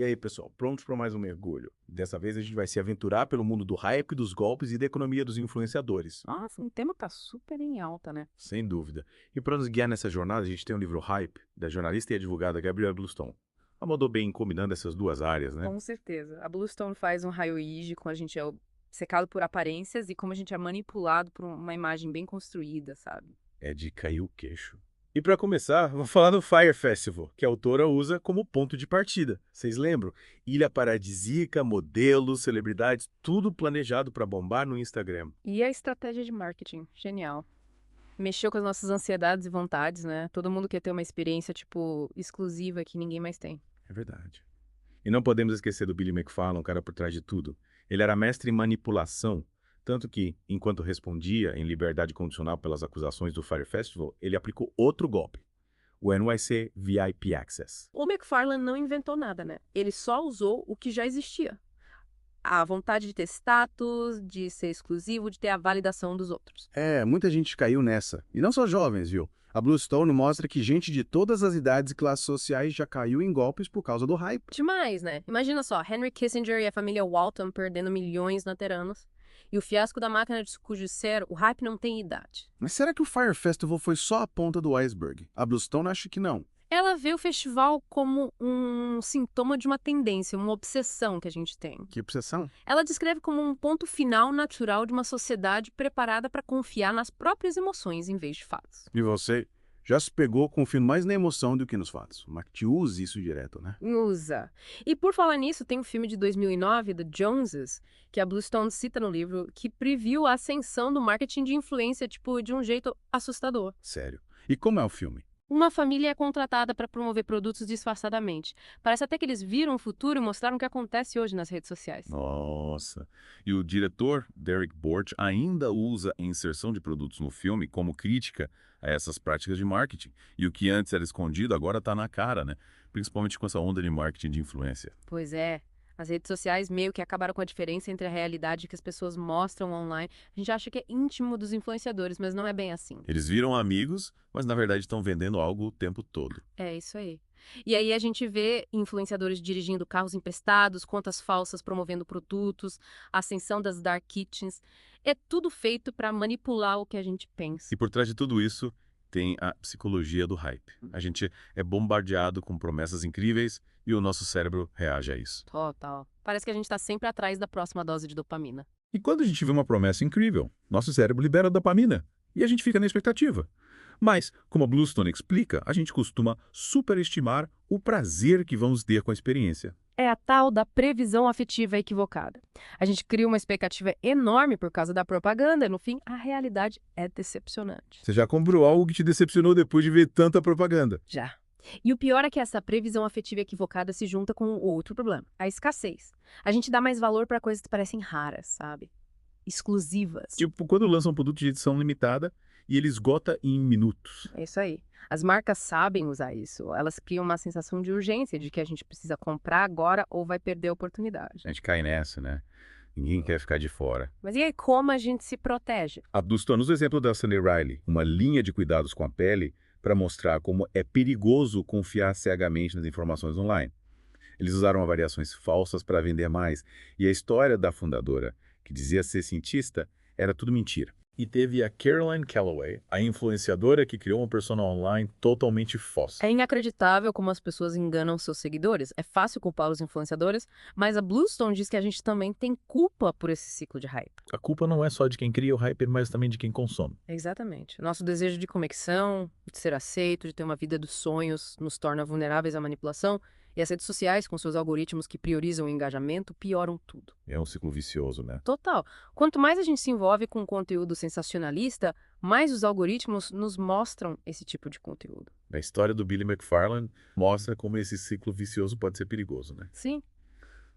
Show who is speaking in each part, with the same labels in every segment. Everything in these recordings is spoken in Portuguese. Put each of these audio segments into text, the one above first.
Speaker 1: E aí, pessoal, prontos para mais um mergulho? Dessa vez a gente vai se aventurar pelo mundo do hype, dos golpes e da economia dos influenciadores.
Speaker 2: Nossa, um tema tá super em alta, né?
Speaker 1: Sem dúvida. E para nos guiar nessa jornada, a gente tem o livro Hype, da jornalista e advogada Gabriela Bluestone. Ela mandou bem combinando essas duas áreas, né?
Speaker 2: Com certeza. A Bluestone faz um raio-x de como a gente é obcecado por aparências e como a gente é manipulado por uma imagem bem construída, sabe?
Speaker 1: É de cair o queixo. E para começar, vou falar do Fire Festival, que a autora usa como ponto de partida. Vocês lembram? Ilha paradisíaca, modelos, celebridades, tudo planejado para bombar no Instagram.
Speaker 2: E a estratégia de marketing, genial. Mexeu com as nossas ansiedades e vontades, né? Todo mundo quer ter uma experiência, tipo, exclusiva que ninguém mais tem.
Speaker 1: É verdade. E não podemos esquecer do Billy McFarlane, o cara por trás de tudo. Ele era mestre em manipulação, tanto que, enquanto respondia em liberdade condicional pelas acusações do Fire Festival, ele aplicou outro golpe, o NYC VIP Access.
Speaker 2: O McFarlane não inventou nada, né? Ele só usou o que já existia. A vontade de ter status, de ser exclusivo, de ter a validação dos outros.
Speaker 3: É, muita gente caiu nessa. E não só jovens, viu? A Bluestone mostra que gente de todas as idades e classes sociais já caiu em golpes por causa do hype.
Speaker 2: Demais, né? Imagina só, Henry Kissinger e a família Walton perdendo milhões na Teranos. E o fiasco da máquina de Scoot-Zero, o hype não tem idade.
Speaker 3: Mas será que o Fire Festival foi só a ponta do iceberg? A Bluestone acha que não.
Speaker 2: Ela vê o festival como um sintoma de uma tendência, uma obsessão que a gente tem.
Speaker 3: Que obsessão.
Speaker 2: Ela descreve como um ponto final natural de uma sociedade preparada para confiar nas próprias emoções em vez de fatos.
Speaker 3: E você já se pegou confiando mais na emoção do que nos fatos. Mas te use isso direto, né?
Speaker 2: Usa. E por falar nisso, tem um filme de 2009, The Joneses, que a Bluestone cita no livro, que previu a ascensão do marketing de influência, tipo, de um jeito assustador.
Speaker 3: Sério. E como é o filme?
Speaker 2: Uma família é contratada para promover produtos disfarçadamente. Parece até que eles viram o futuro e mostraram o que acontece hoje nas redes sociais.
Speaker 4: Nossa. E o diretor, Derek Bort, ainda usa a inserção de produtos no filme como crítica a essas práticas de marketing. E o que antes era escondido agora está na cara, né? Principalmente com essa onda de marketing de influência.
Speaker 2: Pois é. As redes sociais meio que acabaram com a diferença entre a realidade que as pessoas mostram online. A gente acha que é íntimo dos influenciadores, mas não é bem assim.
Speaker 4: Eles viram amigos, mas na verdade estão vendendo algo o tempo todo.
Speaker 2: É isso aí. E aí a gente vê influenciadores dirigindo carros emprestados, contas falsas promovendo produtos, a ascensão das dark kitchens. É tudo feito para manipular o que a gente pensa.
Speaker 4: E por trás de tudo isso, tem a psicologia do hype. A gente é bombardeado com promessas incríveis e o nosso cérebro reage a isso.
Speaker 2: Total. Parece que a gente está sempre atrás da próxima dose de dopamina.
Speaker 4: E quando a gente vê uma promessa incrível, nosso cérebro libera dopamina e a gente fica na expectativa. Mas, como a Bluestone explica, a gente costuma superestimar o prazer que vamos ter com a experiência.
Speaker 2: É a tal da previsão afetiva equivocada. A gente cria uma expectativa enorme por causa da propaganda e, no fim, a realidade é decepcionante.
Speaker 4: Você já comprou algo que te decepcionou depois de ver tanta propaganda.
Speaker 2: Já. E o pior é que essa previsão afetiva equivocada se junta com outro problema, a escassez. A gente dá mais valor para coisas que parecem raras, sabe? Exclusivas.
Speaker 4: Tipo, quando lançam um produto de edição limitada e ele esgota em minutos.
Speaker 2: É isso aí. As marcas sabem usar isso. Elas criam uma sensação de urgência, de que a gente precisa comprar agora ou vai perder a oportunidade.
Speaker 4: A gente cai nessa, né? Ninguém quer ficar de fora.
Speaker 2: Mas e aí, como a gente se protege?
Speaker 4: A Bluestone usa o exemplo da Sunny Riley, uma linha de cuidados com a pele para mostrar como é perigoso confiar cegamente nas informações online. Eles usaram avaliações falsas para vender mais, e a história da fundadora, que dizia ser cientista, era tudo mentira. E teve a Caroline Calloway, a influenciadora que criou uma persona online totalmente falsa.
Speaker 2: É inacreditável como as pessoas enganam seus seguidores. É fácil culpar os influenciadores, mas a Bluestone diz que a gente também tem culpa por esse ciclo de hype.
Speaker 4: A culpa não é só de quem cria o hype, mas também de quem consome.
Speaker 2: Exatamente. Nosso desejo de conexão, de ser aceito, de ter uma vida dos sonhos, nos torna vulneráveis à manipulação. E as redes sociais, com seus algoritmos que priorizam o engajamento, pioram tudo.
Speaker 4: É um ciclo vicioso, né?
Speaker 2: Total. Quanto mais a gente se envolve com conteúdo sensacionalista, mais os algoritmos nos mostram esse tipo de conteúdo.
Speaker 4: A história do Billy McFarlane mostra como esse ciclo vicioso pode ser perigoso, né?
Speaker 2: Sim.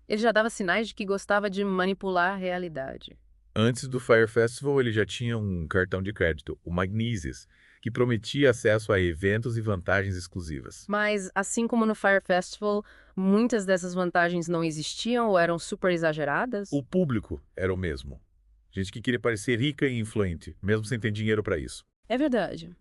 Speaker 2: Ele já dava sinais de que gostava de manipular a realidade.
Speaker 4: Antes do Fire Festival, ele já tinha um cartão de crédito, o Magnesis, que prometia acesso a eventos e vantagens exclusivas.
Speaker 2: Mas, assim como no Fire Festival, muitas dessas vantagens não existiam ou eram super exageradas.
Speaker 4: O público era o mesmo. Gente que queria parecer rica e influente, mesmo sem ter dinheiro para isso.
Speaker 2: É verdade.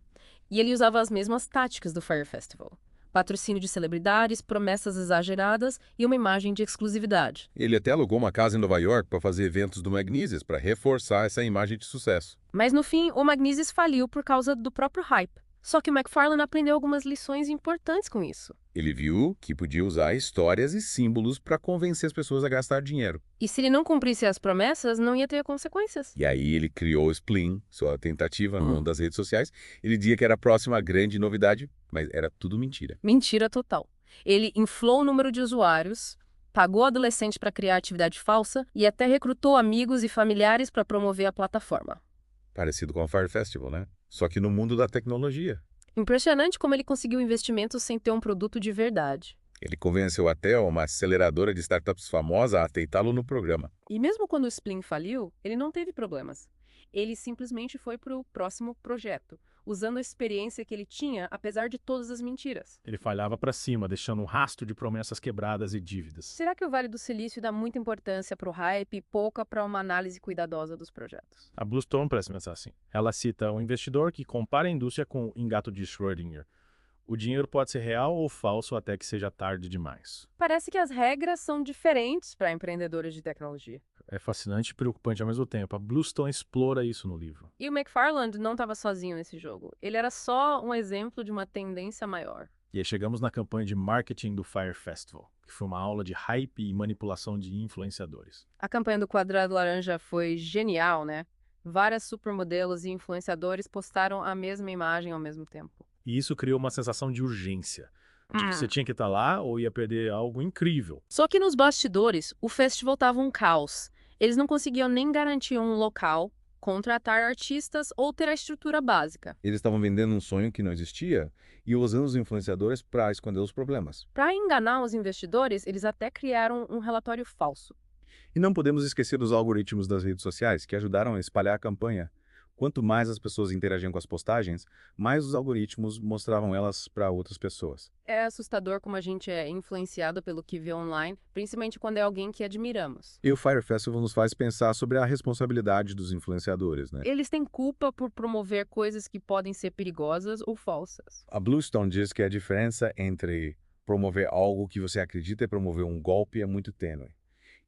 Speaker 2: E ele usava as mesmas táticas do Fire Festival. Patrocínio de celebridades, promessas exageradas e uma imagem de exclusividade.
Speaker 4: Ele até alugou uma casa em Nova York para fazer eventos do Magnises, para reforçar essa imagem de sucesso.
Speaker 2: Mas no fim, o Magnises faliu por causa do próprio hype. Só que o McFarlane aprendeu algumas lições importantes com isso.
Speaker 4: Ele viu que podia usar histórias e símbolos para convencer as pessoas a gastar dinheiro.
Speaker 2: E se ele não cumprisse as promessas, não ia ter consequências.
Speaker 4: E aí ele criou o Spleen, sua tentativa no mundo das redes sociais. Ele dizia que era a próxima grande novidade, mas era tudo mentira.
Speaker 2: Mentira total. Ele inflou o número de usuários, pagou adolescentes para criar atividade falsa e até recrutou amigos e familiares para promover a plataforma.
Speaker 4: Parecido com a Fire Festival, né? Só que no mundo da tecnologia.
Speaker 2: Impressionante como ele conseguiu investimentos sem ter um produto de verdade.
Speaker 4: Ele convenceu até uma aceleradora de startups famosa a aceitá-lo no programa.
Speaker 2: E mesmo quando o Spleen faliu, ele não teve problemas. Ele simplesmente foi para o próximo projeto, usando a experiência que ele tinha, apesar de todas as mentiras.
Speaker 5: Ele falhava para cima, deixando um rastro de promessas quebradas e dívidas.
Speaker 2: Será que o Vale do Silício dá muita importância para o hype e pouca para uma análise cuidadosa dos projetos?
Speaker 5: A Bluestone parece pensar assim. Ela cita um investidor que compara a indústria com o engato de Schrödinger. O dinheiro pode ser real ou falso até que seja tarde demais.
Speaker 2: Parece que as regras são diferentes para empreendedores de tecnologia.
Speaker 5: É fascinante e preocupante ao mesmo tempo. A Bluestone explora isso no livro.
Speaker 2: E o McFarlane não estava sozinho nesse jogo. Ele era só um exemplo de uma tendência maior.
Speaker 5: E aí chegamos na campanha de marketing do Fire Festival, que foi uma aula de hype e manipulação de influenciadores.
Speaker 2: A campanha do Quadrado Laranja foi genial, né? Várias supermodelos e influenciadores postaram a mesma imagem ao mesmo tempo.
Speaker 5: E isso criou uma sensação de urgência, de que você tinha que estar lá ou ia perder algo incrível.
Speaker 2: Só que nos bastidores, o festival estava um caos. Eles não conseguiam nem garantir um local, contratar artistas ou ter a estrutura básica.
Speaker 4: Eles estavam vendendo um sonho que não existia e usando os influenciadores para esconder os problemas.
Speaker 2: Para enganar os investidores, eles até criaram um relatório falso.
Speaker 4: E não podemos esquecer dos algoritmos das redes sociais que ajudaram a espalhar a campanha. Quanto mais as pessoas interagiam com as postagens, mais os algoritmos mostravam elas para outras pessoas.
Speaker 2: É assustador como a gente é influenciado pelo que vê online, principalmente quando é alguém que admiramos.
Speaker 4: E o Fire Festival nos faz pensar sobre a responsabilidade dos influenciadores, né?
Speaker 2: Eles têm culpa por promover coisas que podem ser perigosas ou falsas.
Speaker 4: A Bluestone diz que a diferença entre promover algo que você acredita e promover um golpe é muito tênue.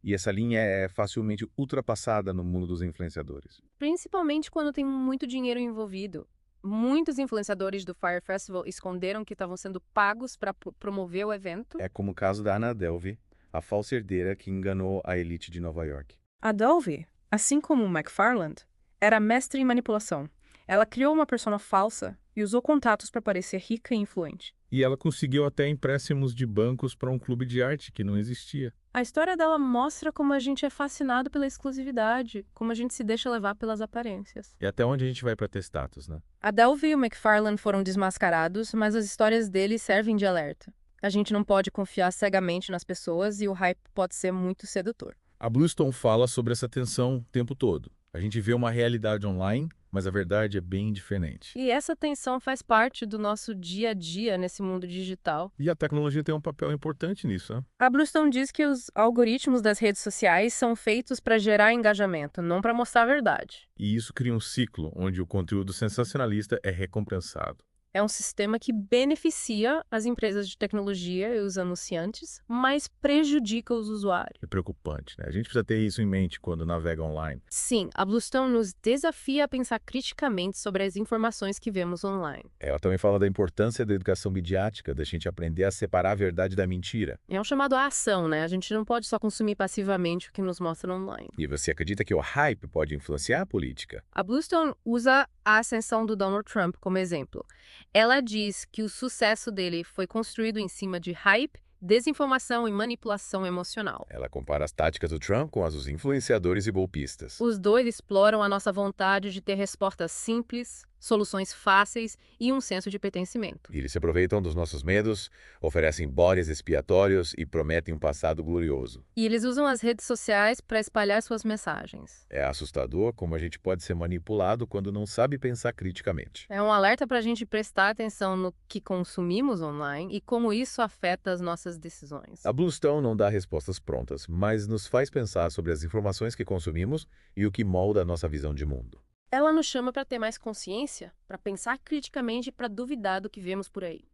Speaker 4: E essa linha é facilmente ultrapassada no mundo dos influenciadores.
Speaker 2: Principalmente quando tem muito dinheiro envolvido. Muitos influenciadores do Fire Festival esconderam que estavam sendo pagos para promover o evento.
Speaker 4: É como o caso da Anna Delvey, a falsa herdeira que enganou a elite de Nova York.
Speaker 2: A Delvey, assim como o McFarlane, era mestre em manipulação. Ela criou uma persona falsa e usou contatos para parecer rica e influente.
Speaker 1: E ela conseguiu até empréstimos de bancos para um clube de arte que não existia.
Speaker 2: A história dela mostra como a gente é fascinado pela exclusividade, como a gente se deixa levar pelas aparências.
Speaker 1: E até onde a gente vai para ter status, né?
Speaker 2: A Delvey e o McFarlane foram desmascarados, mas as histórias deles servem de alerta. A gente não pode confiar cegamente nas pessoas e o hype pode ser muito sedutor.
Speaker 1: A Bluestone fala sobre essa tensão o tempo todo. A gente vê uma realidade online, mas a verdade é bem diferente.
Speaker 2: E essa tensão faz parte do nosso dia a dia nesse mundo digital.
Speaker 1: E a tecnologia tem um papel importante nisso, né?
Speaker 2: A Bluestone diz que os algoritmos das redes sociais são feitos para gerar engajamento, não para mostrar a verdade.
Speaker 1: E isso cria um ciclo onde o conteúdo sensacionalista é recompensado.
Speaker 2: É um sistema que beneficia as empresas de tecnologia e os anunciantes, mas prejudica os usuários.
Speaker 1: É preocupante, né? A gente precisa ter isso em mente quando navega online.
Speaker 2: Sim, a Bluestone nos desafia a pensar criticamente sobre as informações que vemos online.
Speaker 4: Ela também fala da importância da educação midiática, da gente aprender a separar a verdade da mentira.
Speaker 2: É um chamado à ação, né? A gente não pode só consumir passivamente o que nos mostra online.
Speaker 4: E você acredita que o hype pode influenciar a política?
Speaker 2: A Bluestone usa a ascensão do Donald Trump como exemplo. Ela diz que o sucesso dele foi construído em cima de hype, desinformação e manipulação emocional.
Speaker 4: Ela compara as táticas do Trump com as dos influenciadores e golpistas.
Speaker 2: Os dois exploram a nossa vontade de ter respostas simples, soluções fáceis e um senso de pertencimento.
Speaker 4: Eles se aproveitam dos nossos medos, oferecem bodes expiatórios e prometem um passado glorioso.
Speaker 2: E eles usam as redes sociais para espalhar suas mensagens.
Speaker 4: É assustador como a gente pode ser manipulado quando não sabe pensar criticamente.
Speaker 2: É um alerta para a gente prestar atenção no que consumimos online e como isso afeta as nossas decisões.
Speaker 4: A Bluestone não dá respostas prontas, mas nos faz pensar sobre as informações que consumimos e o que molda a nossa visão de mundo.
Speaker 2: Ela nos chama para ter mais consciência, para pensar criticamente e para duvidar do que vemos por aí.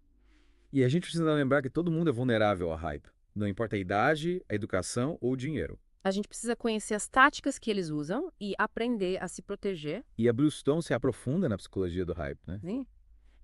Speaker 4: E a gente precisa lembrar que todo mundo é vulnerável a hype. Não importa a idade, a educação ou o dinheiro.
Speaker 2: A gente precisa conhecer as táticas que eles usam e aprender a se proteger.
Speaker 4: E a Bluestone se aprofunda na psicologia do hype, né?
Speaker 2: Sim.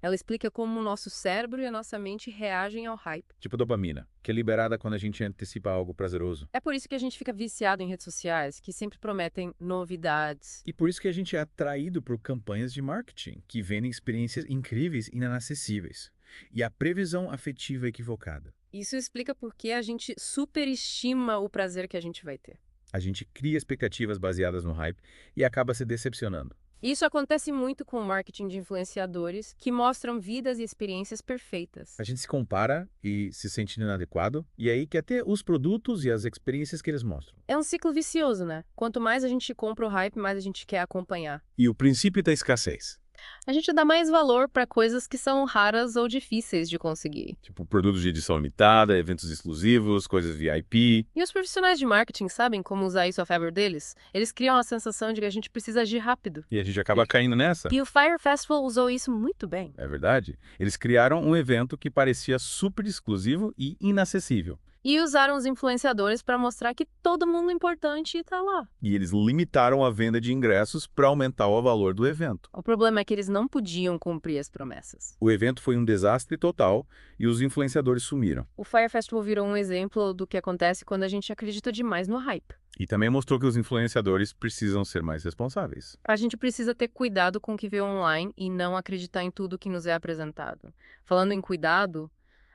Speaker 2: Ela explica como o nosso cérebro e a nossa mente reagem ao hype.
Speaker 4: Tipo dopamina, que é liberada quando a gente antecipa algo prazeroso.
Speaker 2: É por isso que a gente fica viciado em redes sociais, que sempre prometem novidades.
Speaker 4: E por isso que a gente é atraído por campanhas de marketing, que vendem experiências incríveis e inacessíveis. E a previsão afetiva equivocada.
Speaker 2: Isso explica por que a gente superestima o prazer que a gente vai ter.
Speaker 4: A gente cria expectativas baseadas no hype e acaba se decepcionando.
Speaker 2: Isso acontece muito com o marketing de influenciadores, que mostram vidas e experiências perfeitas.
Speaker 4: A gente se compara e se sente inadequado, e aí quer ter os produtos e as experiências que eles mostram.
Speaker 2: É um ciclo vicioso, né? Quanto mais a gente compra o hype, mais a gente quer acompanhar.
Speaker 1: E o princípio da escassez.
Speaker 2: A gente dá mais valor para coisas que são raras ou difíceis de conseguir.
Speaker 1: Tipo, produtos de edição limitada, eventos exclusivos, coisas VIP.
Speaker 2: E os profissionais de marketing sabem como usar isso a favor deles? Eles criam a sensação de que a gente precisa agir rápido.
Speaker 1: E a gente acaba caindo nessa.
Speaker 2: E o Fire Festival usou isso muito bem.
Speaker 1: É verdade. Eles criaram um evento que parecia super exclusivo e inacessível.
Speaker 2: E usaram os influenciadores para mostrar que todo mundo importante está lá.
Speaker 1: E eles limitaram a venda de ingressos para aumentar o valor do evento.
Speaker 2: O problema é que eles não podiam cumprir as promessas.
Speaker 1: O evento foi um desastre total e os influenciadores sumiram.
Speaker 2: O Fire Festival virou um exemplo do que acontece quando a gente acredita demais no hype.
Speaker 1: E também mostrou que os influenciadores precisam ser mais responsáveis.
Speaker 2: A gente precisa ter cuidado com o que vê online e não acreditar em tudo que nos é apresentado. Falando em cuidado,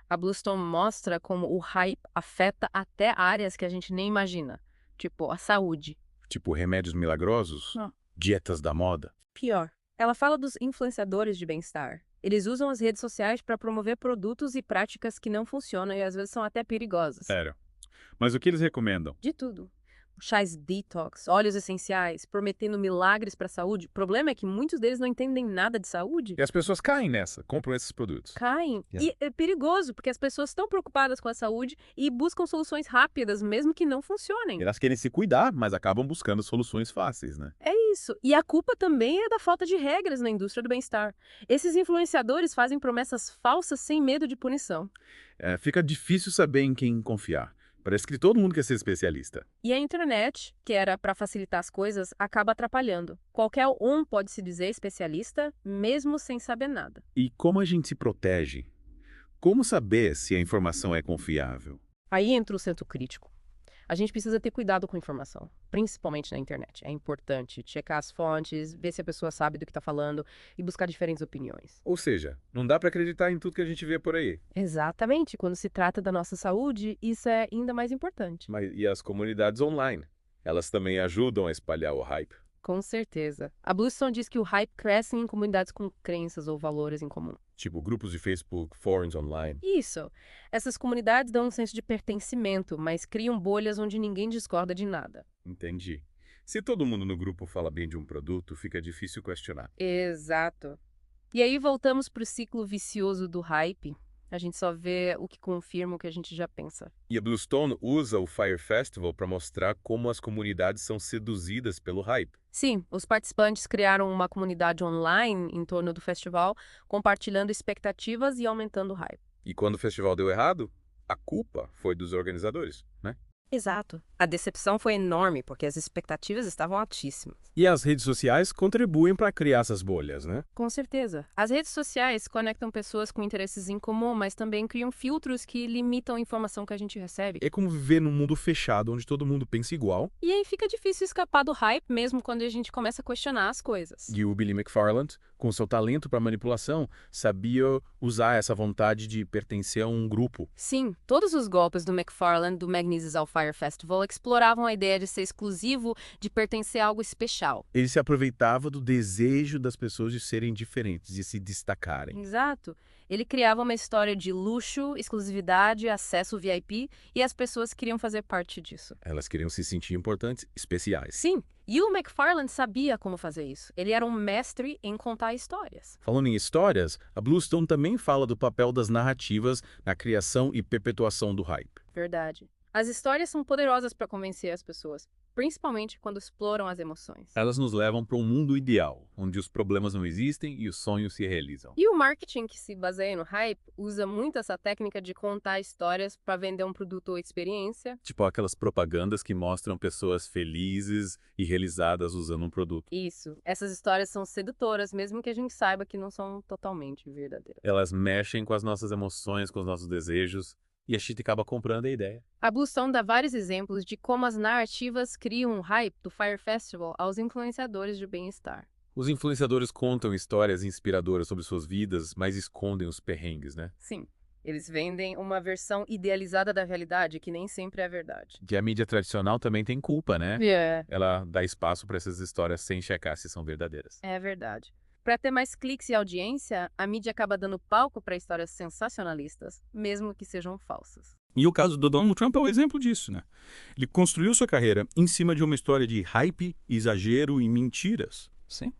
Speaker 2: a Bluestone mostra como o hype afeta até áreas que a gente nem imagina, tipo a saúde.
Speaker 1: Tipo remédios milagrosos,
Speaker 2: Não.
Speaker 1: dietas da moda.
Speaker 2: Pior, ela fala dos influenciadores de bem-estar. Eles usam as redes sociais para promover produtos e práticas que não funcionam e às vezes são até perigosas.
Speaker 1: Sério. Mas o que eles recomendam?
Speaker 2: De tudo. Chás detox, óleos essenciais, prometendo milagres para a saúde. O problema é que muitos deles não entendem nada de saúde.
Speaker 1: E as pessoas caem nessa, compram esses produtos.
Speaker 2: Caem.
Speaker 1: Yeah.
Speaker 2: E é perigoso, porque as pessoas estão preocupadas com a saúde e buscam soluções rápidas, mesmo que não funcionem.
Speaker 1: Elas querem se cuidar, mas acabam buscando soluções fáceis, né?
Speaker 2: É isso. E a culpa também é da falta de regras na indústria do bem-estar. Esses influenciadores fazem promessas falsas sem medo de punição.
Speaker 1: Fica difícil saber em quem confiar. Parece que todo mundo quer ser especialista.
Speaker 2: E a internet, que era para facilitar as coisas, acaba atrapalhando. Qualquer um pode se dizer especialista, mesmo sem saber nada.
Speaker 1: E como a gente se protege? Como saber se a informação é confiável?
Speaker 2: Aí entra o senso crítico. A gente precisa ter cuidado com a informação, principalmente na internet. É importante checar as fontes, ver se a pessoa sabe do que está falando e buscar diferentes opiniões.
Speaker 1: Ou seja, não dá para acreditar em tudo que a gente vê por aí.
Speaker 2: Exatamente. Quando se trata da nossa saúde, isso é ainda mais importante.
Speaker 1: Mas e as comunidades online? Elas também ajudam a espalhar o hype.
Speaker 2: Com certeza. A Bluestone diz que o hype cresce em comunidades com crenças ou valores em comum.
Speaker 1: Tipo grupos de Facebook, fóruns online.
Speaker 2: Isso. Essas comunidades dão um senso de pertencimento, mas criam bolhas onde ninguém discorda de nada.
Speaker 1: Entendi. Se todo mundo no grupo fala bem de um produto, fica difícil questionar.
Speaker 2: Exato. E aí voltamos para o ciclo vicioso do hype. A gente só vê o que confirma o que a gente já pensa.
Speaker 1: E a Bluestone usa o Fire Festival para mostrar como as comunidades são seduzidas pelo hype.
Speaker 2: Sim, os participantes criaram uma comunidade online em torno do festival, compartilhando expectativas e aumentando o hype.
Speaker 1: E quando o festival deu errado, a culpa foi dos organizadores, né?
Speaker 2: Exato. A decepção foi enorme, porque as expectativas estavam altíssimas.
Speaker 5: E as redes sociais contribuem para criar essas bolhas, né?
Speaker 2: Com certeza. As redes sociais conectam pessoas com interesses em comum, mas também criam filtros que limitam a informação que a gente recebe.
Speaker 5: É como viver num mundo fechado, onde todo mundo pensa igual.
Speaker 2: E aí fica difícil escapar do hype, mesmo quando a gente começa a questionar as coisas.
Speaker 5: E o Billy McFarland, com seu talento para manipulação, sabia usar essa vontade de pertencer a um grupo.
Speaker 2: Sim, todos os golpes do McFarland, do Magnesis ao Fire Festival, exploravam a ideia de ser exclusivo, de pertencer a algo especial.
Speaker 5: Ele se aproveitava do desejo das pessoas de serem diferentes, de se destacarem.
Speaker 2: Exato. Ele criava uma história de luxo, exclusividade, acesso VIP, e as pessoas queriam fazer parte disso.
Speaker 1: Elas queriam se sentir importantes, especiais.
Speaker 2: Sim, e o McFarland sabia como fazer isso. Ele era um mestre em contar histórias.
Speaker 5: Falando em histórias, a Bluestone também fala do papel das narrativas na criação e perpetuação do hype.
Speaker 2: Verdade. As histórias são poderosas para convencer as pessoas, principalmente quando exploram as emoções.
Speaker 4: Elas nos levam para um mundo ideal, onde os problemas não existem e os sonhos se realizam.
Speaker 2: E o marketing que se baseia no hype usa muito essa técnica de contar histórias para vender um produto ou experiência.
Speaker 4: Tipo aquelas propagandas que mostram pessoas felizes e realizadas usando um produto.
Speaker 2: Isso. Essas histórias são sedutoras, mesmo que a gente saiba que não são totalmente verdadeiras.
Speaker 4: Elas mexem com as nossas emoções, com os nossos desejos, e a gente acaba comprando a ideia.
Speaker 2: A Bluestone dá vários exemplos de como as narrativas criam um hype do Fire Festival aos influenciadores de bem-estar.
Speaker 4: Os influenciadores contam histórias inspiradoras sobre suas vidas, mas escondem os perrengues, né?
Speaker 2: Sim, eles vendem uma versão idealizada da realidade que nem sempre é verdade.
Speaker 4: Que a mídia tradicional também tem culpa, né?
Speaker 2: É.
Speaker 4: Ela dá espaço para essas histórias sem checar se são verdadeiras.
Speaker 2: É verdade. Para ter mais cliques e audiência, a mídia acaba dando palco para histórias sensacionalistas, mesmo que sejam falsas.
Speaker 6: E o caso do Donald Trump é um exemplo disso, né? Ele construiu sua carreira em cima de uma história de hype, exagero e mentiras. Sim.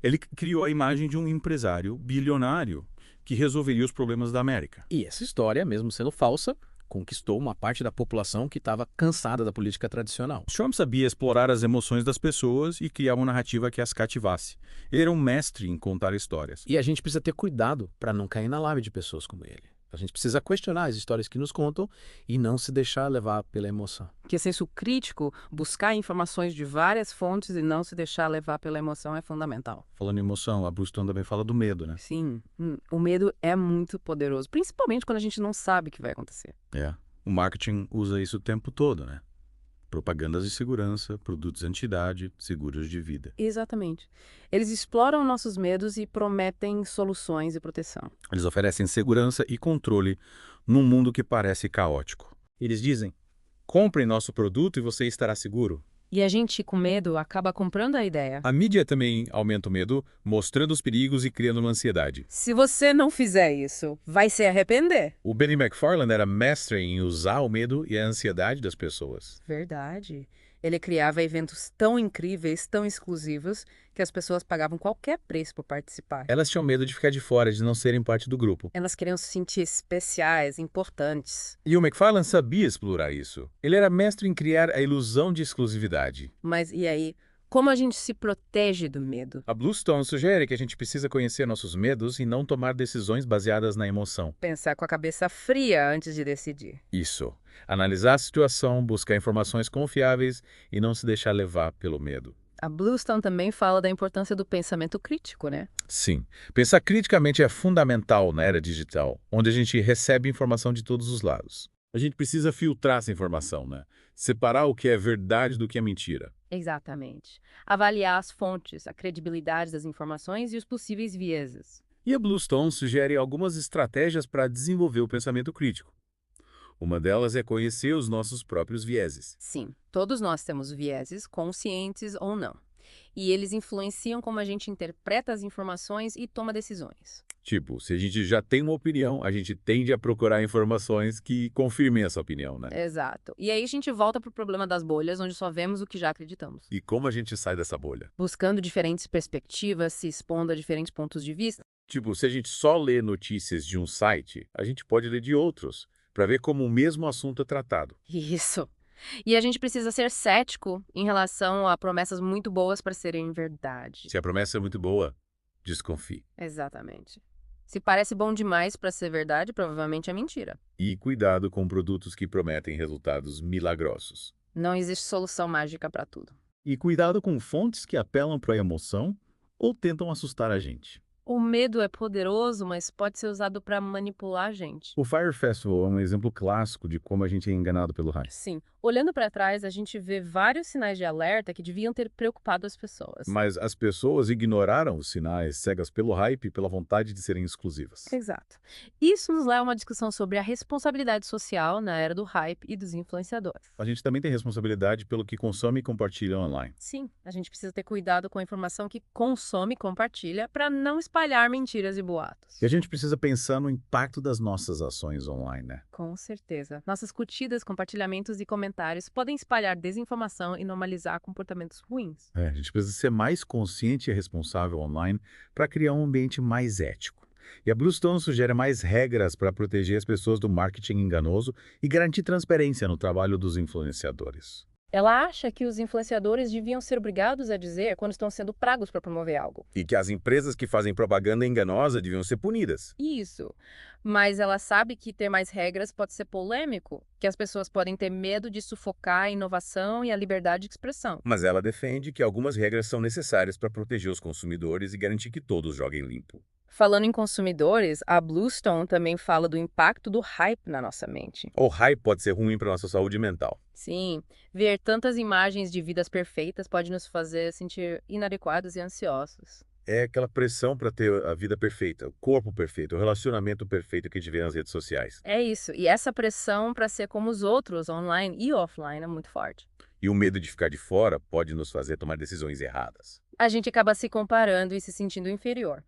Speaker 6: Ele criou a imagem de um empresário bilionário que resolveria os problemas da América.
Speaker 7: E essa história, mesmo sendo falsa, conquistou uma parte da população que estava cansada da política tradicional.
Speaker 6: Trump sabia explorar as emoções das pessoas e criar uma narrativa que as cativasse. Ele era um mestre em contar histórias.
Speaker 7: E a gente precisa ter cuidado para não cair na lábia de pessoas como ele. A gente precisa questionar as histórias que nos contam e não se deixar levar pela emoção.
Speaker 8: Que senso crítico, buscar informações de várias fontes e não se deixar levar pela emoção é fundamental.
Speaker 6: Falando em emoção, a Bluestone também fala do medo, né?
Speaker 8: Sim, o medo é muito poderoso, principalmente quando a gente não sabe o que vai acontecer.
Speaker 6: É. O marketing usa isso o tempo todo, né? Propagandas de segurança, produtos anti-idade, seguros de vida.
Speaker 8: Exatamente. Eles exploram nossos medos e prometem soluções e proteção.
Speaker 6: Eles oferecem segurança e controle num mundo que parece caótico. Eles dizem, compre nosso produto e você estará seguro.
Speaker 8: E a gente, com medo, acaba comprando a ideia.
Speaker 4: A mídia também aumenta o medo, mostrando os perigos e criando uma ansiedade.
Speaker 8: Se você não fizer isso, vai se arrepender.
Speaker 4: O Benny McFarlane era mestre em usar o medo e a ansiedade das pessoas.
Speaker 8: Verdade. Ele criava eventos tão incríveis, tão exclusivos, que as pessoas pagavam qualquer preço por participar.
Speaker 4: Elas tinham medo de ficar de fora, de não serem parte do grupo.
Speaker 8: Elas queriam se sentir especiais, importantes.
Speaker 4: E o McFarlane sabia explorar isso. Ele era mestre em criar a ilusão de exclusividade.
Speaker 8: Mas e aí? Como a gente se protege do medo?
Speaker 4: A Bluestone sugere que a gente precisa conhecer nossos medos e não tomar decisões baseadas na emoção.
Speaker 8: Pensar com a cabeça fria antes de decidir.
Speaker 4: Isso. Analisar a situação, buscar informações confiáveis e não se deixar levar pelo medo.
Speaker 8: A Bluestone também fala da importância do pensamento crítico, né?
Speaker 4: Sim. Pensar criticamente é fundamental na era digital, onde a gente recebe informação de todos os lados. A gente precisa filtrar essa informação, né? Separar o que é verdade do que é mentira.
Speaker 2: Exatamente. Avaliar as fontes, a credibilidade das informações e os possíveis vieses.
Speaker 4: E a Bluestone sugere algumas estratégias para desenvolver o pensamento crítico. Uma delas é conhecer os nossos próprios vieses.
Speaker 2: Sim, todos nós temos vieses, conscientes ou não. E eles influenciam como a gente interpreta as informações e toma decisões.
Speaker 4: Tipo, se a gente já tem uma opinião, a gente tende a procurar informações que confirmem essa opinião, né?
Speaker 2: Exato. E aí a gente volta para o problema das bolhas, onde só vemos o que já acreditamos.
Speaker 4: E como a gente sai dessa bolha?
Speaker 2: Buscando diferentes perspectivas, se expondo a diferentes pontos de vista.
Speaker 4: Tipo, se a gente só lê notícias de um site, a gente pode ler de outros, para ver como o mesmo assunto é tratado.
Speaker 2: Isso. E a gente precisa ser cético em relação a promessas muito boas para serem verdade.
Speaker 4: Se a promessa é muito boa, desconfie.
Speaker 2: Exatamente. Se parece bom demais para ser verdade, provavelmente é mentira.
Speaker 4: E cuidado com produtos que prometem resultados milagrosos.
Speaker 2: Não existe solução mágica para tudo.
Speaker 6: E cuidado com fontes que apelam para a emoção ou tentam assustar a gente.
Speaker 2: O medo é poderoso, mas pode ser usado para manipular a gente.
Speaker 6: O Fire Festival é um exemplo clássico de como a gente é enganado pelo hype.
Speaker 2: Sim. Olhando para trás, a gente vê vários sinais de alerta que deviam ter preocupado as pessoas.
Speaker 4: Mas as pessoas ignoraram os sinais, cegas pelo hype e pela vontade de serem exclusivas.
Speaker 2: Exato. Isso nos leva a uma discussão sobre a responsabilidade social na era do hype e dos influenciadores.
Speaker 6: A gente também tem responsabilidade pelo que consome e compartilha online.
Speaker 2: Sim, a gente precisa ter cuidado com a informação que consome e compartilha para não espalhar mentiras e boatos.
Speaker 6: E a gente precisa pensar no impacto das nossas ações online, né?
Speaker 2: Com certeza. Nossas curtidas, compartilhamentos e comentários podem espalhar desinformação e normalizar comportamentos ruins.
Speaker 6: A gente precisa ser mais consciente e responsável online para criar um ambiente mais ético.
Speaker 4: E a Bluestone sugere mais regras para proteger as pessoas do marketing enganoso e garantir transparência no trabalho dos influenciadores.
Speaker 2: Ela acha que os influenciadores deviam ser obrigados a dizer quando estão sendo pagos para promover algo.
Speaker 4: E que as empresas que fazem propaganda enganosa deviam ser punidas.
Speaker 2: Isso. Mas ela sabe que ter mais regras pode ser polêmico, que as pessoas podem ter medo de sufocar a inovação e a liberdade de expressão.
Speaker 4: Mas ela defende que algumas regras são necessárias para proteger os consumidores e garantir que todos joguem limpo.
Speaker 2: Falando em consumidores, a Bluestone também fala do impacto do hype na nossa mente.
Speaker 4: O hype pode ser ruim para nossa saúde mental.
Speaker 2: Sim, ver tantas imagens de vidas perfeitas pode nos fazer sentir inadequados e ansiosos.
Speaker 4: É aquela pressão para ter a vida perfeita, o corpo perfeito, o relacionamento perfeito que a gente vê nas redes sociais.
Speaker 2: É isso, e essa pressão para ser como os outros, online e offline, é muito forte.
Speaker 4: E o medo de ficar de fora pode nos fazer tomar decisões erradas.
Speaker 2: A gente acaba se comparando e se sentindo inferior.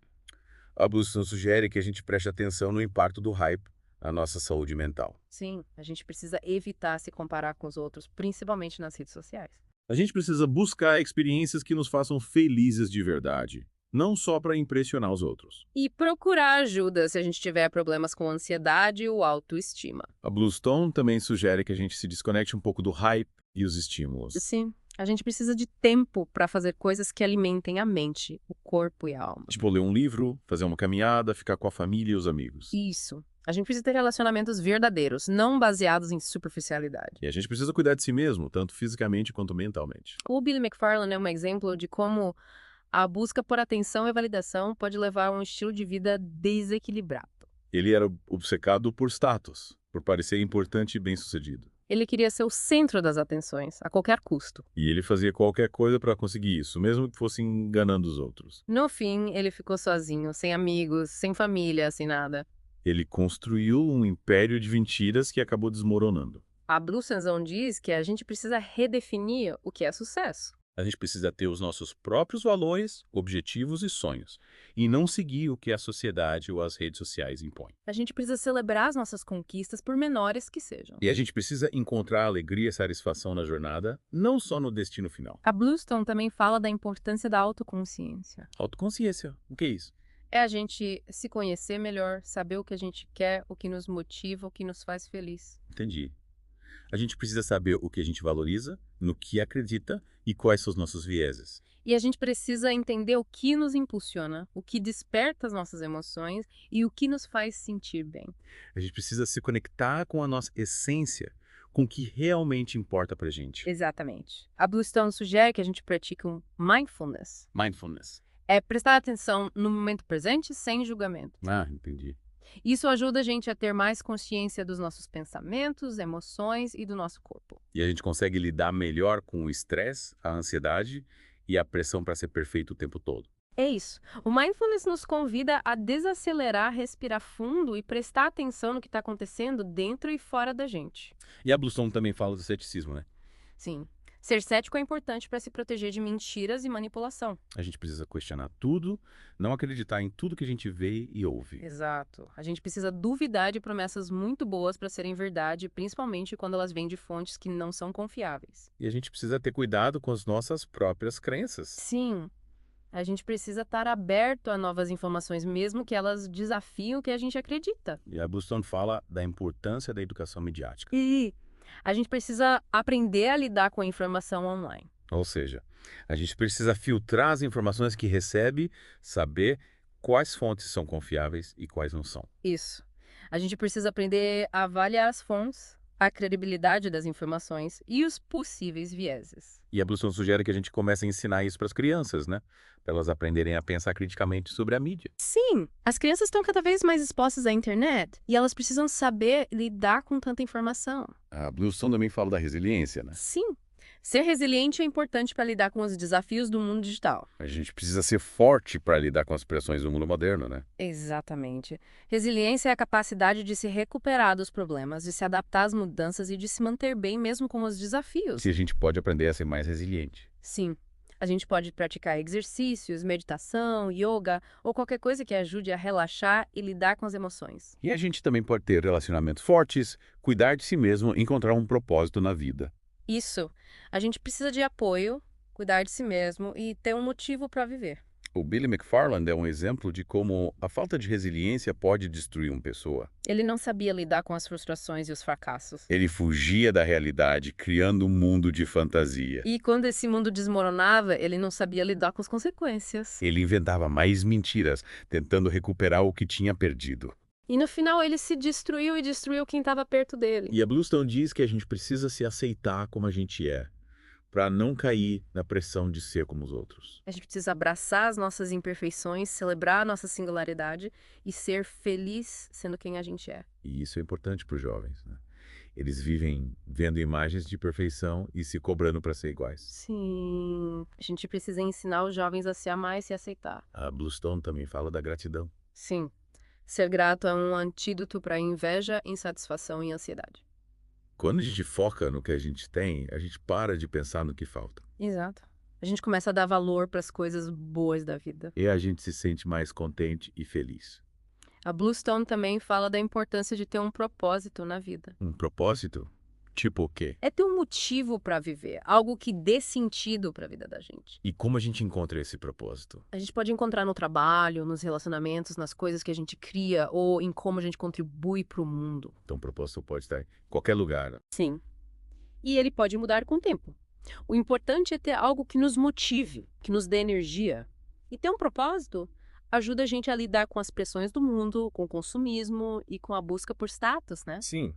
Speaker 4: A Bluestone sugere que a gente preste atenção no impacto do hype na nossa saúde mental.
Speaker 2: Sim, a gente precisa evitar se comparar com os outros, principalmente nas redes sociais.
Speaker 6: A gente precisa buscar experiências que nos façam felizes de verdade, não só para impressionar os outros.
Speaker 2: E procurar ajuda se a gente tiver problemas com ansiedade ou autoestima.
Speaker 6: A Bluestone também sugere que a gente se desconecte um pouco do hype e os estímulos.
Speaker 2: Sim, a gente precisa de tempo para fazer coisas que alimentem a mente, o corpo e a alma.
Speaker 6: Tipo, ler um livro, fazer uma caminhada, ficar com a família e os amigos.
Speaker 2: Isso. A gente precisa ter relacionamentos verdadeiros, não baseados em superficialidade.
Speaker 6: E a gente precisa cuidar de si mesmo, tanto fisicamente quanto mentalmente.
Speaker 2: O Billy McFarlane é um exemplo de como a busca por atenção e validação pode levar a um estilo de vida desequilibrado.
Speaker 6: Ele era obcecado por status, por parecer importante e bem-sucedido.
Speaker 2: Ele queria ser o centro das atenções, a qualquer custo.
Speaker 6: E ele fazia qualquer coisa para conseguir isso, mesmo que fosse enganando os outros.
Speaker 2: No fim, ele ficou sozinho, sem amigos, sem família, sem nada.
Speaker 6: Ele construiu um império de mentiras que acabou desmoronando.
Speaker 2: A Blue Sanzão diz que a gente precisa redefinir o que é sucesso.
Speaker 6: A gente precisa ter os nossos próprios valores, objetivos e sonhos, e não seguir o que a sociedade ou as redes sociais impõem.
Speaker 2: A gente precisa celebrar as nossas conquistas, por menores que sejam.
Speaker 6: E a gente precisa encontrar alegria e satisfação na jornada, não só no destino final.
Speaker 2: A Bluestone também fala da importância da autoconsciência.
Speaker 6: Autoconsciência, o que é isso?
Speaker 2: É a gente se conhecer melhor, saber o que a gente quer, o que nos motiva, o que nos faz feliz.
Speaker 6: Entendi. A gente precisa saber o que a gente valoriza, no que acredita e quais são os nossos vieses.
Speaker 2: E a gente precisa entender o que nos impulsiona, o que desperta as nossas emoções e o que nos faz sentir bem.
Speaker 6: A gente precisa se conectar com a nossa essência, com o que realmente importa pra gente.
Speaker 2: Exatamente. A Bluestone sugere que a gente pratique um mindfulness.
Speaker 6: Mindfulness.
Speaker 2: É prestar atenção no momento presente sem julgamento.
Speaker 6: Ah, entendi.
Speaker 2: Isso ajuda a gente a ter mais consciência dos nossos pensamentos, emoções e do nosso corpo.
Speaker 6: E a gente consegue lidar melhor com o estresse, a ansiedade e a pressão para ser perfeito o tempo todo.
Speaker 2: É isso. O Mindfulness nos convida a desacelerar, respirar fundo e prestar atenção no que está acontecendo dentro e fora da gente.
Speaker 6: E a Bluestone também fala do ceticismo, né?
Speaker 2: Sim. Ser cético é importante para se proteger de mentiras e manipulação.
Speaker 6: A gente precisa questionar tudo, não acreditar em tudo que a gente vê e ouve.
Speaker 2: Exato. A gente precisa duvidar de promessas muito boas para serem verdade, principalmente quando elas vêm de fontes que não são confiáveis.
Speaker 6: E a gente precisa ter cuidado com as nossas próprias crenças.
Speaker 2: Sim. A gente precisa estar aberto a novas informações, mesmo que elas desafiem o que a gente acredita.
Speaker 6: E a Bluestone fala da importância da educação midiática.
Speaker 2: E a gente precisa aprender a lidar com a informação online.
Speaker 6: Ou seja, a gente precisa filtrar as informações que recebe, saber quais fontes são confiáveis e quais não são.
Speaker 2: Isso. A gente precisa aprender a avaliar as fontes, a credibilidade das informações e os possíveis vieses.
Speaker 6: E a Bluestone sugere que a gente comece a ensinar isso para as crianças, né? Para elas aprenderem a pensar criticamente sobre a mídia.
Speaker 2: Sim, as crianças estão cada vez mais expostas à internet e elas precisam saber lidar com tanta informação.
Speaker 6: A Bluestone também fala da resiliência, né?
Speaker 2: Sim, ser resiliente é importante para lidar com os desafios do mundo digital.
Speaker 6: A gente precisa ser forte para lidar com as pressões do mundo moderno, né?
Speaker 2: Exatamente. Resiliência é a capacidade de se recuperar dos problemas, de se adaptar às mudanças e de se manter bem mesmo com os desafios.
Speaker 6: Se a gente pode aprender a ser mais resiliente.
Speaker 2: Sim. A gente pode praticar exercícios, meditação, yoga ou qualquer coisa que ajude a relaxar e lidar com as emoções.
Speaker 6: E a gente também pode ter relacionamentos fortes, cuidar de si mesmo, encontrar um propósito na vida.
Speaker 2: Isso. A gente precisa de apoio, cuidar de si mesmo e ter um motivo para viver.
Speaker 4: O Billy McFarland é um exemplo de como a falta de resiliência pode destruir uma pessoa.
Speaker 2: Ele não sabia lidar com as frustrações e os fracassos.
Speaker 4: Ele fugia da realidade, criando um mundo de fantasia.
Speaker 2: E quando esse mundo desmoronava, ele não sabia lidar com as consequências.
Speaker 4: Ele inventava mais mentiras, tentando recuperar o que tinha perdido.
Speaker 2: E no final ele se destruiu e destruiu quem estava perto dele.
Speaker 1: E a Bluestone diz que a gente precisa se aceitar como a gente é, para não cair na pressão de ser como os outros.
Speaker 2: A gente precisa abraçar as nossas imperfeições, celebrar a nossa singularidade e ser feliz sendo quem a gente é.
Speaker 1: E isso é importante para os jovens, né? Eles vivem vendo imagens de perfeição e se cobrando para ser iguais.
Speaker 2: Sim, a gente precisa ensinar os jovens a se amar e se aceitar.
Speaker 1: A Bluestone também fala da gratidão.
Speaker 2: Sim, ser grato é um antídoto para inveja, insatisfação e ansiedade.
Speaker 1: Quando a gente foca no que a gente tem, a gente para de pensar no que falta.
Speaker 2: Exato. A gente começa a dar valor para as coisas boas da vida.
Speaker 1: E a gente se sente mais contente e feliz.
Speaker 2: A Bluestone também fala da importância de ter um propósito na vida.
Speaker 1: Um propósito? Tipo o quê?
Speaker 2: É ter um motivo para viver, algo que dê sentido para a vida da gente.
Speaker 1: E como a gente encontra esse propósito?
Speaker 2: A gente pode encontrar no trabalho, nos relacionamentos, nas coisas que a gente cria ou em como a gente contribui para o mundo.
Speaker 1: Então o propósito pode estar em qualquer lugar, né?
Speaker 2: Sim. E ele pode mudar com o tempo. O importante é ter algo que nos motive, que nos dê energia. E ter um propósito ajuda a gente a lidar com as pressões do mundo, com o consumismo e com a busca por status, né?
Speaker 5: Sim.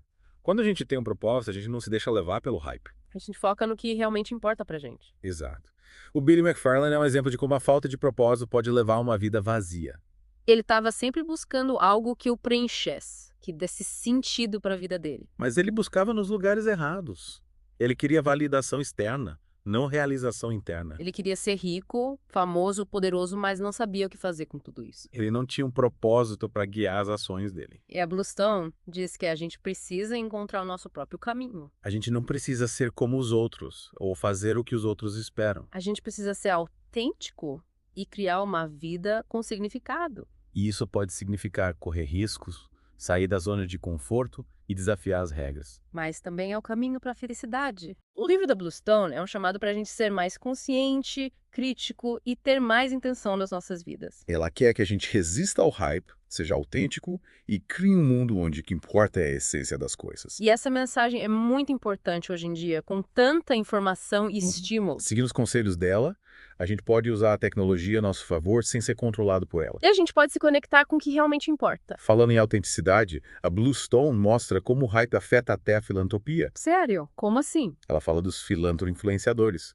Speaker 5: Quando a gente tem um propósito, a gente não se deixa levar pelo hype.
Speaker 2: A gente foca no que realmente importa pra gente.
Speaker 5: Exato. O Billy McFarland é um exemplo de como a falta de propósito pode levar a uma vida vazia.
Speaker 2: Ele estava sempre buscando algo que o preenchesse, que desse sentido para a vida dele.
Speaker 5: Mas ele buscava nos lugares errados. Ele queria validação externa, não realização interna.
Speaker 2: Ele queria ser rico, famoso, poderoso, mas não sabia o que fazer com tudo isso.
Speaker 5: Ele não tinha um propósito para guiar as ações dele.
Speaker 2: E a Bluestone diz que a gente precisa encontrar o nosso próprio caminho.
Speaker 5: A gente não precisa ser como os outros ou fazer o que os outros esperam.
Speaker 2: A gente precisa ser autêntico e criar uma vida com significado.
Speaker 5: E isso pode significar correr riscos, sair da zona de conforto e desafiar as regras.
Speaker 2: Mas também é o caminho para a felicidade. O livro da Bluestone é um chamado para a gente ser mais consciente, crítico e ter mais intenção nas nossas vidas.
Speaker 4: Ela quer que a gente resista ao hype, seja autêntico e crie um mundo onde o que importa é a essência das coisas.
Speaker 2: E essa mensagem é muito importante hoje em dia, com tanta informação e estímulo.
Speaker 4: Seguindo os conselhos dela, a gente pode usar a tecnologia a nosso favor sem ser controlado por ela.
Speaker 2: E a gente pode se conectar com o que realmente importa.
Speaker 4: Falando em autenticidade, a Bluestone mostra como o hype afeta até a filantropia.
Speaker 2: Sério? Como assim?
Speaker 4: Ela fala dos filantro-influenciadores.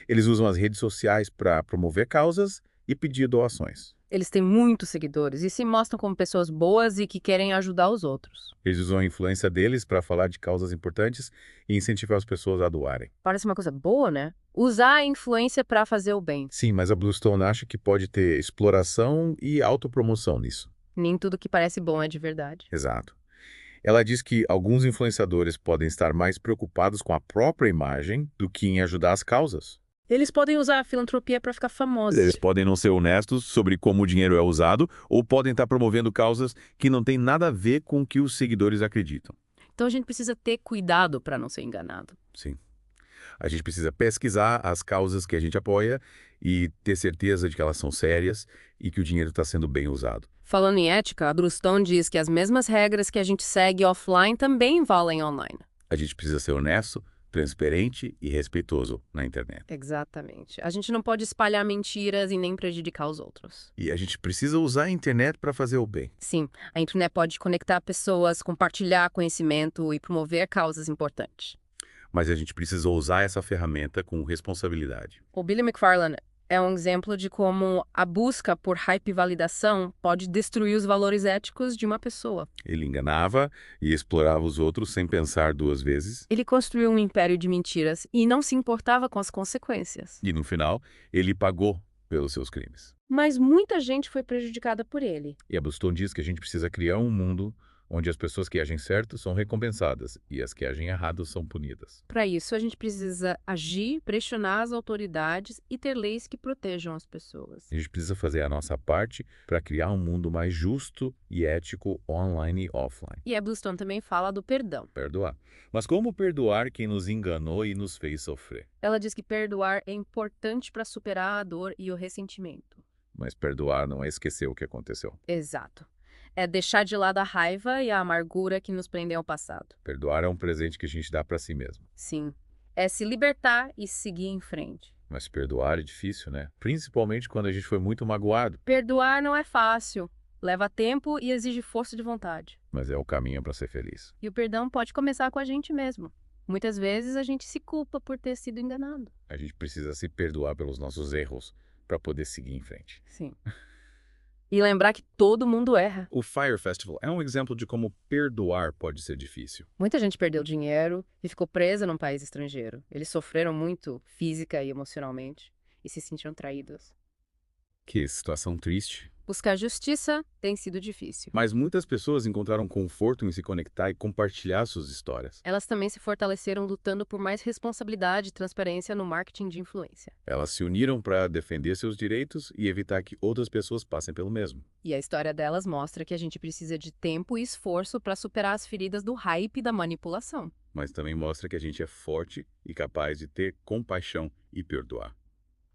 Speaker 4: Eles usam as redes sociais para promover causas e pedir doações.
Speaker 2: Eles têm muitos seguidores e se mostram como pessoas boas e que querem ajudar os outros.
Speaker 4: Eles usam a influência deles para falar de causas importantes e incentivar as pessoas a doarem.
Speaker 2: Parece uma coisa boa, né? Usar a influência para fazer o bem.
Speaker 4: Sim, mas a Bluestone acha que pode ter exploração e autopromoção nisso.
Speaker 2: Nem tudo que parece bom é de verdade.
Speaker 4: Exato. Ela diz que alguns influenciadores podem estar mais preocupados com a própria imagem do que em ajudar as causas.
Speaker 2: Eles podem usar a filantropia para ficar famosos.
Speaker 1: Eles podem não ser honestos sobre como o dinheiro é usado ou podem estar promovendo causas que não têm nada a ver com o que os seguidores acreditam.
Speaker 2: Então a gente precisa ter cuidado para não ser enganado.
Speaker 1: Sim. A gente precisa pesquisar as causas que a gente apoia e ter certeza de que elas são sérias e que o dinheiro está sendo bem usado.
Speaker 2: Falando em ética, a Bluestone diz que as mesmas regras que a gente segue offline também valem online.
Speaker 1: A gente precisa ser honesto, transparente e respeitoso na internet.
Speaker 2: Exatamente. A gente não pode espalhar mentiras e nem prejudicar os outros.
Speaker 1: E a gente precisa usar a internet para fazer o bem.
Speaker 2: Sim, a internet pode conectar pessoas, compartilhar conhecimento e promover causas importantes.
Speaker 1: Mas a gente precisa usar essa ferramenta com responsabilidade.
Speaker 2: O Billy McFarland é um exemplo de como a busca por hype e validação pode destruir os valores éticos de uma pessoa.
Speaker 1: Ele enganava e explorava os outros sem pensar duas vezes.
Speaker 2: Ele construiu um império de mentiras e não se importava com as consequências.
Speaker 1: E no final, ele pagou pelos seus crimes.
Speaker 2: Mas muita gente foi prejudicada por ele.
Speaker 1: E a Bluestone diz que a gente precisa criar um mundo onde as pessoas que agem certo são recompensadas e as que agem errado são punidas.
Speaker 2: Para isso, a gente precisa agir, pressionar as autoridades e ter leis que protejam as pessoas.
Speaker 1: A gente precisa fazer a nossa parte para criar um mundo mais justo e ético online e offline.
Speaker 2: E a Bluestone também fala do perdão.
Speaker 1: Perdoar. Mas como perdoar quem nos enganou e nos fez sofrer?
Speaker 2: Ela diz que perdoar é importante para superar a dor e o ressentimento.
Speaker 4: Mas perdoar não é esquecer o que aconteceu.
Speaker 2: Exato. É deixar de lado a raiva e a amargura que nos prendem ao passado.
Speaker 4: Perdoar é um presente que a gente dá para si mesmo.
Speaker 2: Sim. É se libertar e seguir em frente.
Speaker 4: Mas perdoar é difícil, né? Principalmente quando a gente foi muito magoado.
Speaker 2: Perdoar não é fácil. Leva tempo e exige força de vontade.
Speaker 4: Mas é o caminho para ser feliz.
Speaker 2: E o perdão pode começar com a gente mesmo. Muitas vezes a gente se culpa por ter sido enganado.
Speaker 4: A gente precisa se perdoar pelos nossos erros para poder seguir em frente.
Speaker 2: Sim. E lembrar que todo mundo erra.
Speaker 1: O Fire Festival é um exemplo de como perdoar pode ser difícil.
Speaker 2: Muita gente perdeu dinheiro e ficou presa num país estrangeiro. Eles sofreram muito física e emocionalmente e se sentiram traídos.
Speaker 4: Que situação triste.
Speaker 2: Buscar justiça tem sido difícil.
Speaker 1: Mas muitas pessoas encontraram conforto em se conectar e compartilhar suas histórias.
Speaker 2: Elas também se fortaleceram lutando por mais responsabilidade e transparência no marketing de influência.
Speaker 1: Elas se uniram para defender seus direitos e evitar que outras pessoas passem pelo mesmo.
Speaker 2: E a história delas mostra que a gente precisa de tempo e esforço para superar as feridas do hype e da manipulação.
Speaker 1: Mas também mostra que a gente é forte e capaz de ter compaixão e perdoar.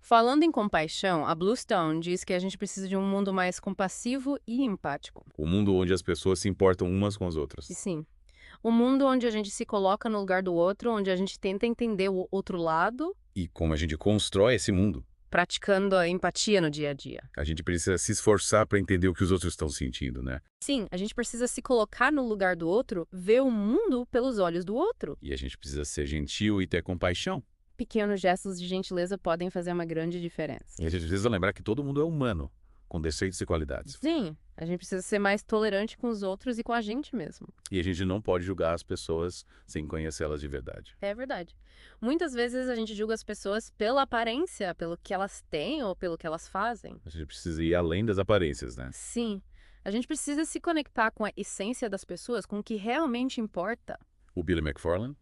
Speaker 2: Falando em compaixão, a Bluestone diz que a gente precisa de um mundo mais compassivo e empático.
Speaker 1: O mundo onde as pessoas se importam umas com as outras.
Speaker 2: E sim, um mundo onde a gente se coloca no lugar do outro, onde a gente tenta entender o outro lado,
Speaker 1: E como a gente constrói esse mundo.
Speaker 2: praticando a empatia no dia a dia.
Speaker 1: A gente precisa se esforçar para entender o que os outros estão sentindo, né?
Speaker 2: Sim, a gente precisa se colocar no lugar do outro, ver o mundo pelos olhos do outro.
Speaker 1: E a gente precisa ser gentil e ter compaixão.
Speaker 2: Pequenos gestos de gentileza podem fazer uma grande diferença.
Speaker 1: E a gente precisa lembrar que todo mundo é humano, com defeitos e qualidades.
Speaker 2: Sim, a gente precisa ser mais tolerante com os outros e com a gente mesmo.
Speaker 1: E a gente não pode julgar as pessoas sem conhecê-las de verdade.
Speaker 2: É verdade. Muitas vezes a gente julga as pessoas pela aparência, pelo que elas têm ou pelo que elas fazem.
Speaker 1: A gente precisa ir além das aparências, né?
Speaker 2: Sim, a gente precisa se conectar com a essência das pessoas, com o que realmente importa.
Speaker 1: O Billy McFarlane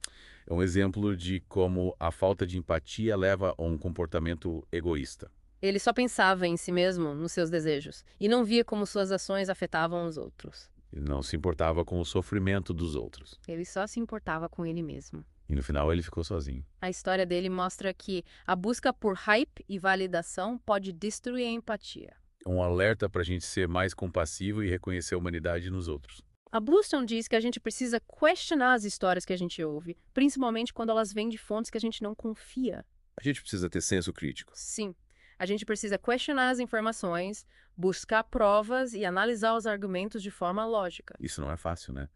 Speaker 1: é um exemplo de como a falta de empatia leva a um comportamento egoísta.
Speaker 2: Ele só pensava em si mesmo, nos seus desejos, e não via como suas ações afetavam os outros.
Speaker 1: Ele não se importava com o sofrimento dos outros.
Speaker 2: Ele só se importava com ele mesmo.
Speaker 1: E no final ele ficou sozinho.
Speaker 2: A história dele mostra que a busca por hype e validação pode destruir a empatia.
Speaker 1: Um alerta para a gente ser mais compassivo e reconhecer a humanidade nos outros.
Speaker 2: A Bluestone diz que a gente precisa questionar as histórias que a gente ouve, principalmente quando elas vêm de fontes que a gente não confia.
Speaker 1: A gente precisa ter senso crítico.
Speaker 2: Sim, a gente precisa questionar as informações, buscar provas e analisar os argumentos de forma lógica.
Speaker 1: Isso não é fácil, né?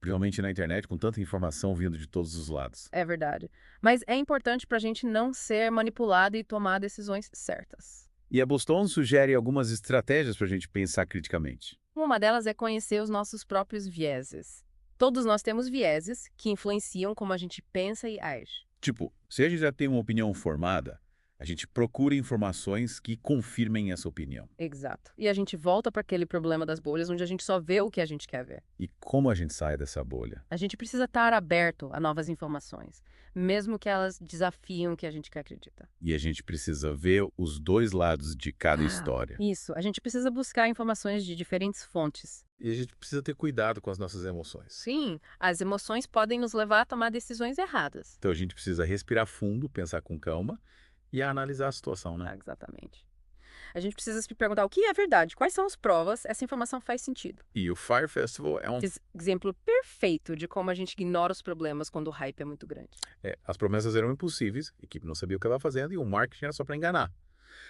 Speaker 1: Principalmente na internet, com tanta informação vindo de todos os lados.
Speaker 2: É verdade. Mas é importante para a gente não ser manipulado e tomar decisões certas.
Speaker 1: E a Bluestone sugere algumas estratégias para a gente pensar criticamente.
Speaker 2: Uma delas é conhecer os nossos próprios vieses. Todos nós temos vieses que influenciam como a gente pensa e age.
Speaker 1: Tipo, se a gente já tem uma opinião formada, a gente procura informações que confirmem essa opinião.
Speaker 2: Exato. E a gente volta para aquele problema das bolhas onde a gente só vê o que a gente quer ver.
Speaker 1: E como a gente sai dessa bolha?
Speaker 2: A gente precisa estar aberto a novas informações, mesmo que elas desafiem o que a gente quer acredita.
Speaker 1: E a gente precisa ver os dois lados de cada história.
Speaker 2: Isso, a gente precisa buscar informações de diferentes fontes.
Speaker 4: E a gente precisa ter cuidado com as nossas emoções.
Speaker 2: Sim, as emoções podem nos levar a tomar decisões erradas.
Speaker 1: Então a gente precisa respirar fundo, pensar com calma e analisar a situação, né?
Speaker 2: Exatamente. A gente precisa se perguntar o que é verdade, quais são as provas, essa informação faz sentido.
Speaker 1: E o Fire Festival é um...
Speaker 2: Exemplo perfeito de como a gente ignora os problemas quando o hype é muito grande.
Speaker 1: as promessas eram impossíveis, a equipe não sabia o que estava fazendo e o marketing era só para enganar.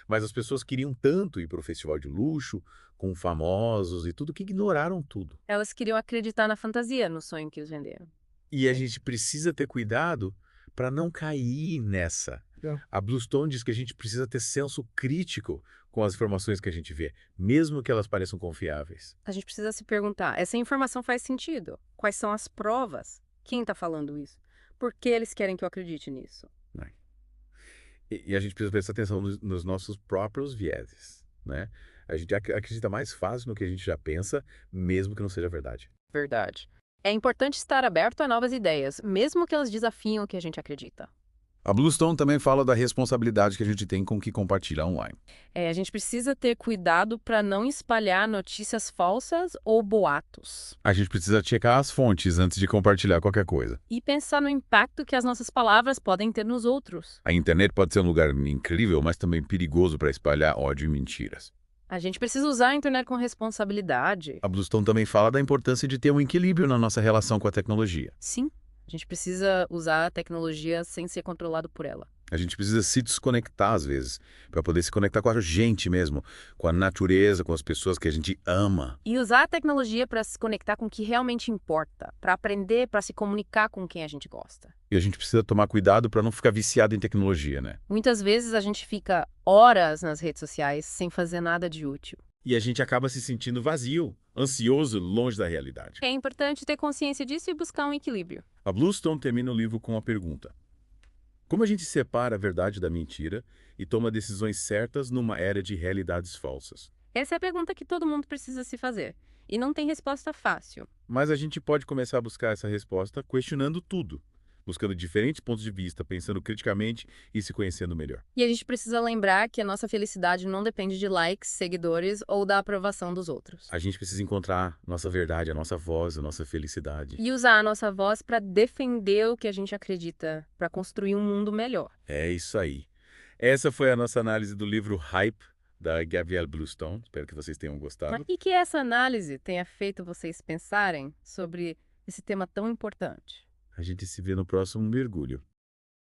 Speaker 1: Mas as pessoas queriam tanto ir para o festival de luxo, com famosos e tudo, que ignoraram tudo.
Speaker 2: Elas queriam acreditar na fantasia, no sonho que eles venderam.
Speaker 1: E a gente precisa ter cuidado para não cair nessa. A Bluestone diz que a gente precisa ter senso crítico com as informações que a gente vê, mesmo que elas pareçam confiáveis.
Speaker 2: A gente precisa se perguntar, essa informação faz sentido? Quais são as provas? Quem está falando isso? Por que eles querem que eu acredite nisso?
Speaker 1: E a gente precisa prestar atenção nos nossos próprios vieses, né? A gente acredita mais fácil no que a gente já pensa, mesmo que não seja verdade.
Speaker 2: Verdade. É importante estar aberto a novas ideias, mesmo que elas desafiam o que a gente acredita.
Speaker 1: A Bluestone também fala da responsabilidade que a gente tem com o que compartilha online.
Speaker 2: A gente precisa ter cuidado para não espalhar notícias falsas ou boatos.
Speaker 1: A gente precisa checar as fontes antes de compartilhar qualquer coisa.
Speaker 2: E pensar no impacto que as nossas palavras podem ter nos outros.
Speaker 1: A internet pode ser um lugar incrível, mas também perigoso para espalhar ódio e mentiras.
Speaker 2: A gente precisa usar a internet com responsabilidade.
Speaker 4: A Bluestone também fala da importância de ter um equilíbrio na nossa relação com a tecnologia.
Speaker 2: Sim, a gente precisa usar a tecnologia sem ser controlado por ela.
Speaker 4: A gente precisa se desconectar às vezes, para poder se conectar com a gente mesmo, com a natureza, com as pessoas que a gente ama.
Speaker 2: E usar a tecnologia para se conectar com o que realmente importa, para aprender, para se comunicar com quem a gente gosta.
Speaker 4: E a gente precisa tomar cuidado para não ficar viciado em tecnologia, né?
Speaker 2: Muitas vezes a gente fica horas nas redes sociais sem fazer nada de útil.
Speaker 1: E a gente acaba se sentindo vazio, ansioso, longe da realidade.
Speaker 2: É importante ter consciência disso e buscar um equilíbrio.
Speaker 4: A Bluestone termina o livro com uma pergunta. Como a gente separa a verdade da mentira e toma decisões certas numa era de realidades falsas?
Speaker 2: Essa é a pergunta que todo mundo precisa se fazer. E não tem resposta fácil.
Speaker 4: Mas a gente pode começar a buscar essa resposta questionando tudo, buscando diferentes pontos de vista, pensando criticamente e se conhecendo melhor.
Speaker 2: E a gente precisa lembrar que a nossa felicidade não depende de likes, seguidores ou da aprovação dos outros.
Speaker 4: A gente precisa encontrar nossa verdade, a nossa voz, a nossa felicidade.
Speaker 2: E usar a nossa voz para defender o que a gente acredita, para construir um mundo melhor.
Speaker 4: É isso aí. Essa foi a nossa análise do livro Hype, da Gabrielle Bluestone. Espero que vocês tenham gostado.
Speaker 2: E que essa análise tenha feito vocês pensarem sobre esse tema tão importante.
Speaker 4: A gente se vê no próximo mergulho.